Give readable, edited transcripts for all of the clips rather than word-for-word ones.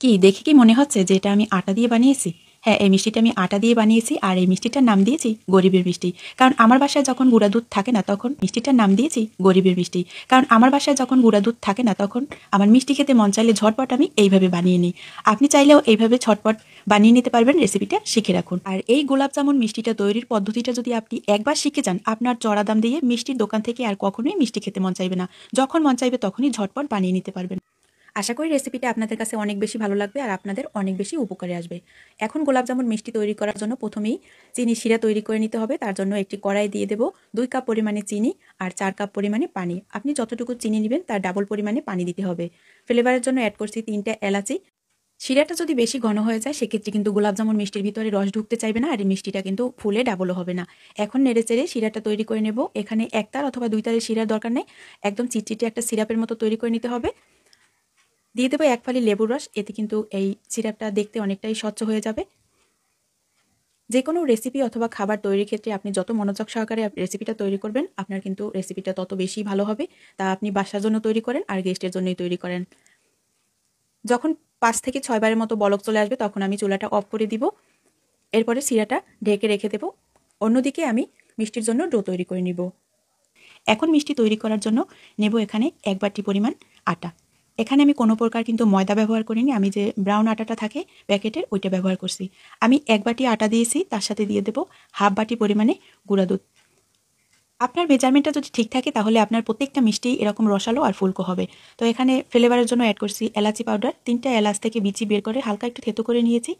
কি দেখে কি মনে হচ্ছে যে এটা আমি আটা দিয়ে বানিয়েছি? হ্যাঁ, এই মিষ্টিটা আমি আটা দিয়ে বানিয়েছি আর এই মিষ্টিটার নাম দিয়েছি গরিবের মিষ্টি। কারণ আমার বাসায় যখন গুঁড়া দুধ থাকে না তখন মিষ্টিটার নাম দিয়েছি গরিবের মিষ্টি। কারণ আমার বাসায় যখন গুঁড়া দুধ থাকে না তখন আমার মিষ্টি খেতে মন চাইলে ঝটপট আমি এইভাবে বানিয়ে নিই। আপনি চাইলেও এইভাবে ঝটপট বানিয়ে নিতে পারবেন, রেসিপিটা শিখে রাখুন। আর এই গোলাপ জামুন মিষ্টিটা তৈরির পদ্ধতিটা যদি আপনি একবার শিখে যান, আপনার চড়া দাম দিয়ে মিষ্টির দোকান থেকে আর কখনোই মিষ্টি খেতে মন চাইবে না। যখন মন চাইবে তখনই ঝটপট বানিয়ে নিতে পারবেন। আশা করি রেসিপিটা আপনাদের কাছে অনেক বেশি ভালো লাগবে আর আপনাদের অনেক বেশি উপকারে আসবে। এখন গোলাপ জামুন মিষ্টি তৈরি করার জন্য প্রথমেই চিনি শিরা তৈরি করে নিতে হবে। তার জন্য একটি কড়াই দিয়ে দেব 2 কাপ পরিমাণে চিনি আর 4 কাপ পরিমাণে পানি। আপনি যতটুকু চিনি নেবেন তার ডাবল পরিমাণে পানি দিতে হবে। ফ্লেভারের জন্য অ্যাড করছি 3টা এলাচি। শিরাটা যদি বেশি ঘন হয়ে যায় সেক্ষেত্রে কিন্তু গোলাপ জামুন মিষ্টির ভিতরে রস ঢুকতে চাইবে না আর এই মিষ্টিটা কিন্তু ফুলে ডাবলও হবে না। এখন নেড়েচেড়ে শিরাটা তৈরি করে নেব। এখানে 1 তার অথবা 2 তারের শিরার দরকার নেই, একদম চিটচিটে একটা সিরাপের মতো তৈরি করে নিতে হবে। দিয়ে দেবো 1 ফালি লেবুর রস, এতে কিন্তু এই সিরাপটা দেখতে অনেকটাই স্বচ্ছ হয়ে যাবে। যে কোনো রেসিপি অথবা খাবার তৈরির ক্ষেত্রে আপনি যত মনোযোগ সহকারে রেসিপিটা তৈরি করবেন আপনার কিন্তু রেসিপিটা তত বেশি ভালো হবে। তা আপনি বাসার জন্য তৈরি করেন আর গেস্টের জন্যই তৈরি করেন। যখন 5 থেকে 6 বারের মতো বলক চলে আসবে তখন আমি চুলাটা অফ করে দিব। এরপরে সিরাটা ঢেকে রেখে দেব। অন্যদিকে আমি মিষ্টির জন্য ডো তৈরি করে নিব। এখন মিষ্টি তৈরি করার জন্য নেব এখানে 1 বাটি পরিমাণ আটা। এখানে আমি কোনো প্রকার কিন্তু ময়দা ব্যবহার করিনি, আমি যে ব্রাউন আটাটা থাকে প্যাকেটের ওইটা ব্যবহার করছি। আমি 1 বাটি আটা দিয়েছি, তার সাথে দিয়ে দেব হাফ বাটি পরিমাণে গুঁড়া দুধ। আপনার মেজারমেন্টটা যদি ঠিক থাকে তাহলে আপনার প্রত্যেকটা মিষ্টি এরকম রসালো আর ফুলকো হবে। তো এখানে ফ্লেভারের জন্য অ্যাড করছি এলাচি পাউডার, 3টা এলাচ থেকে বিচি বের করে হালকা একটু থেতো করে নিয়েছি।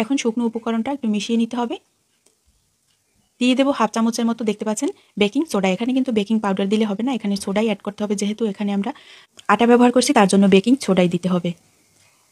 এখন শুকনো উপকরণটা একটু মিশিয়ে নিতে হবে। দিয়ে দেবো হাফ চামচের মতো, দেখতে পাচ্ছেন, বেকিং সোডা। এখানে কিন্তু বেকিং পাউডার দিলে হবে না, এখানে সোডাই অ্যাড করতে হবে, যেহেতু এখানে আমরা আটা ব্যবহার করছি তার জন্য বেকিং সোডাই দিতে হবে।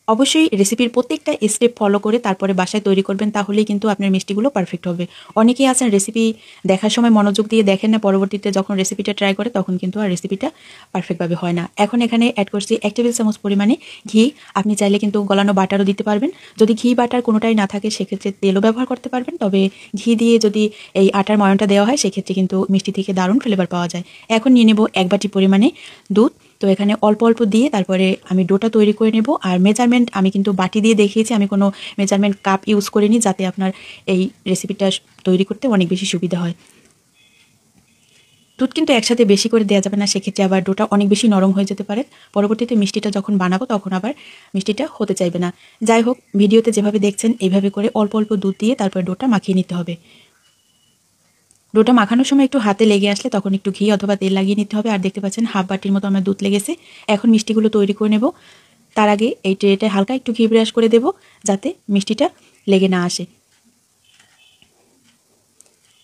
অবশ্যই রেসিপির প্রত্যেকটা স্টেপ ফলো করে তারপরে বাসায় তৈরি করবেন, তাহলেই কিন্তু আপনার মিষ্টিগুলো পারফেক্ট হবে। অনেকেই আছেন রেসিপি দেখার সময় মনোযোগ দিয়ে দেখেন না, পরবর্তীতে যখন রেসিপিটা ট্রাই করে তখন কিন্তু আর রেসিপিটা পারফেক্টভাবে হয় না। এখন এখানে অ্যাড করছি 1 টেবিল চামচ পরিমাণে ঘি। আপনি চাইলে কিন্তু গলানো বাটারও দিতে পারবেন। যদি ঘি বাটার কোনোটাই না থাকে সেক্ষেত্রে তেলও ব্যবহার করতে পারবেন, তবে ঘি দিয়ে যদি এই আটার ময়নটা দেওয়া হয় সেক্ষেত্রে কিন্তু মিষ্টি থেকে দারুণ ফ্লেভার পাওয়া যায়। এখন নিয়ে নেব 1 বাটি পরিমাণে দুধ। তো এখানে অল্প অল্প দিয়ে তারপরে আমি ডোটা তৈরি করে নেব। আর মেজারমেন্ট আমি কিন্তু বাটি দিয়ে দেখিয়েছি, আমি কোনো মেজারমেন্ট কাপ ইউজ করিনি, যাতে আপনার এই রেসিপিটা তৈরি করতে অনেক বেশি সুবিধা হয়। দুধ কিন্তু একসাথে বেশি করে দেওয়া যাবে না, সেক্ষেত্রে আবার ডোটা অনেক বেশি নরম হয়ে যেতে পারে। পরবর্তীতে মিষ্টিটা যখন বানাবো তখন আবার মিষ্টিটা হতে চাইবে না। যাই হোক, ভিডিওতে যেভাবে দেখছেন এইভাবে করে অল্প অল্প দুধ দিয়ে তারপরে ডোটা মাখিয়ে নিতে হবে। ডোটা মাখানোর সময় একটু হাতে লেগে আসলে তখন একটু ঘি অথবা তেল লাগিয়ে নিতে হবে। আর দেখতে পাচ্ছেন হাফ বাটির মতো আমার দুধ লেগেছে। এখন মিষ্টিগুলো তৈরি করে নেব। তার আগে এই ট্রেটা হালকা একটু ঘি ব্রাশ করে দেব, যাতে মিষ্টিটা লেগে না আসে।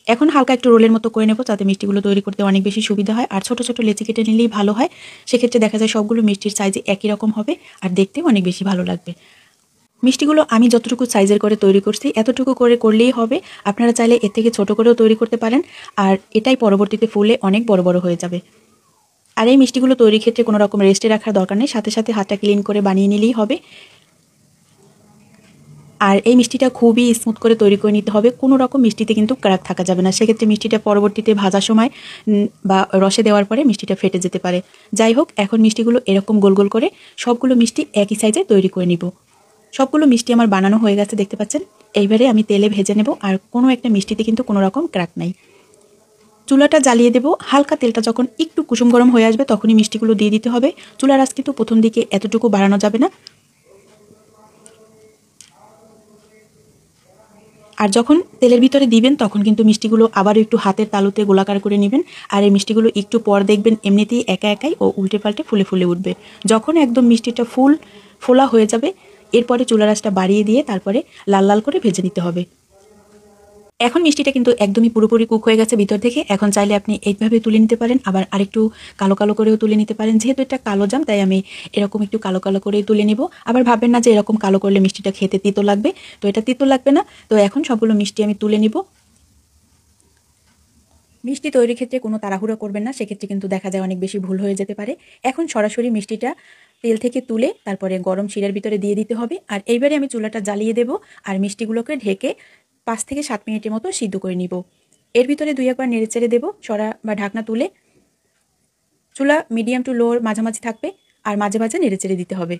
এখন হালকা একটু রোলের মতো করে নেব, যাতে মিষ্টিগুলো তৈরি করতে অনেক বেশি সুবিধা হয়। আর ছোট ছোট লেচি কেটে নিলেই ভালো হয়, সেক্ষেত্রে দেখা যায় সবগুলো মিষ্টির সাইজে একই রকম হবে আর দেখতেও অনেক বেশি ভালো লাগবে। মিষ্টিগুলো আমি যতটুকু সাইজের করে তৈরি করছি এতটুকু করে করলেই হবে। আপনারা চাইলে এর থেকে ছোট করেও তৈরি করতে পারেন, আর এটাই পরবর্তীতে ফুলে অনেক বড় বড় হয়ে যাবে। আর এই মিষ্টিগুলো তৈরির ক্ষেত্রে কোনো রকম রেস্টে রাখার দরকার নেই, সাথে সাথে হাতটা ক্লিন করে বানিয়ে নিলেই হবে। আর এই মিষ্টিটা খুবই স্মুথ করে তৈরি করে নিতে হবে, কোনো রকম মিষ্টিতে কিন্তু ক্র্যাক থাকা যাবে না, সেক্ষেত্রে মিষ্টিটা পরবর্তীতে ভাজার সময় বা রসে দেওয়ার পরে মিষ্টিটা ফেটে যেতে পারে। যাই হোক, এখন মিষ্টিগুলো এরকম গোল গোল করে সবগুলো মিষ্টি একই সাইজে তৈরি করে নিব। সবগুলো মিষ্টি আমার বানানো হয়ে গেছে, দেখতে পাচ্ছেন। এইবারে আমি তেলে ভেজে নেব, আর কোনো একটা মিষ্টিতে কিন্তু কোনো রকম ক্র্যাক নাই। চুলাটা জ্বালিয়ে দেব। হালকা তেলটা যখন একটু কুসুম গরম হয়ে আসবে তখনই মিষ্টিগুলো দিয়ে দিতে হবে। চুলার আঁচ কিন্তু প্রথম দিকে এতটুকু বাড়ানো যাবে না। আর যখন তেলের ভিতরে দিবেন তখন কিন্তু মিষ্টিগুলো আবারও একটু হাতের তালুতে গোলাকার করে নেবেন। আর এই মিষ্টিগুলো একটু পর দেখবেন এমনিতেই একা একাই ও উল্টে পাল্টে ফুলে ফুলে উঠবে। যখন একদম মিষ্টিটা ফোলা হয়ে যাবে এরপরে চুলার আঁচটা বাড়িয়ে দিয়ে তারপরে লাল লাল করে ভেজে নিতে হবে। এখন মিষ্টিটা কিন্তু একদমই পুরোপুরি কুক হয়ে গেছে ভিতর থেকে। এখন চাইলে আপনি এইভাবে তুলে নিতে পারেন, আবার আরেকটু কালো কালো করেও তুলে নিতে পারেন। যেহেতু এটা কালো জাম তাই আমি এরকম একটু কালো কালো করেই তুলে নিব। আবার ভাববেন না যে এরকম কালো করলে মিষ্টিটা খেতে তিতো লাগবে, তো এটা তিতো লাগবে না। তো এখন সবগুলো মিষ্টি আমি তুলে নিব। মিষ্টি তৈরির ক্ষেত্রে কোনো তাড়াহুড়ো করবেন না, সেক্ষেত্রে কিন্তু দেখা যায় অনেক বেশি ভুল হয়ে যেতে পারে। এখন সরাসরি মিষ্টিটা তেল থেকে তুলে তারপরে গরম শিরার ভিতরে দিয়ে দিতে হবে। আর এইবারে আমি চুলাটা জ্বালিয়ে দেব আর মিষ্টিগুলোকে ঢেকে 5 থেকে 7 মিনিটের মতো সিদ্ধ করে নিব। এর ভিতরে 2-1 বার নেড়েচেড়ে দেব সরা বা ঢাকনা তুলে। চুলা মিডিয়াম টু লোর মাঝামাঝি থাকবে আর মাঝে মাঝে নেড়েচেড়ে দিতে হবে।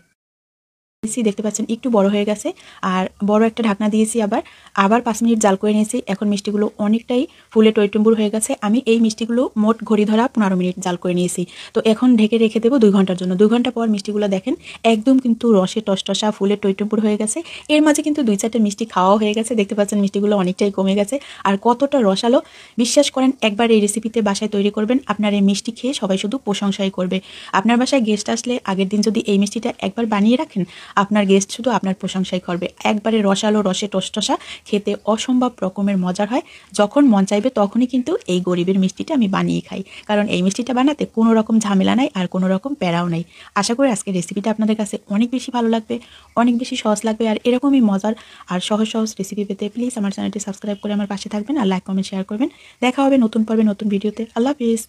দেখতে পাচ্ছেন একটু বড় হয়ে গেছে আর বড় একটা ঢাকনা দিয়েছি আবার 5 মিনিট জাল করে নিয়েছি। এখন মিষ্টিগুলো অনেকটাই ফুলে টইটুম্বুর হয়ে গেছে। আমি এই মিষ্টিগুলো মোট ঘড়ি ধরা 15 মিনিট জাল করে নিয়েছি। তো এখন ঢেকে রেখে দেবো 2 ঘন্টার জন্য। 2 ঘন্টা পর মিষ্টিগুলো দেখেন একদম কিন্তু রসে টসটসা ফুলে টইটুম্বুর হয়ে গেছে। এর মাঝে কিন্তু 2-4টা মিষ্টি খাওয়াও হয়ে গেছে। দেখতে পাচ্ছেন মিষ্টিগুলো অনেকটাই কমে গেছে আর কতটা রসালো। বিশ্বাস করেন একবার এই রেসিপিতে বাসায় তৈরি করবেন, আপনার এই মিষ্টি খেয়ে সবাই শুধু প্রশংসাই করবে। আপনার বাসায় গেস্ট আসলে আগের দিন যদি এই মিষ্টিটা একবার বানিয়ে রাখেন, আপনার গেস্ট শুধু আপনার প্রশংসাই করবে। একবারে রসালো রসে টসটসা, খেতে অসম্ভব রকমের মজার হয়। যখন মন চাইবে তখনই কিন্তু এই গরিবের মিষ্টিটা আমি বানিয়ে খাই, কারণ এই মিষ্টিটা বানাতে কোনো রকম ঝামেলা নাই আর কোনো রকম প্যারাও নাই। আশা করি আজকের রেসিপিটা আপনাদের কাছে অনেক বেশি ভালো লাগবে, অনেক বেশি সহজ লাগবে। আর এরকমই মজার আর সহজ সহজ রেসিপি পেতে প্লিজ আমার চ্যানেলটি সাবস্ক্রাইব করে আমার পাশে থাকবেন আর লাইক কমেন্ট শেয়ার করবেন। দেখা হবে নতুন পর্বে নতুন ভিডিওতে। আল্লাহ হাফিজ।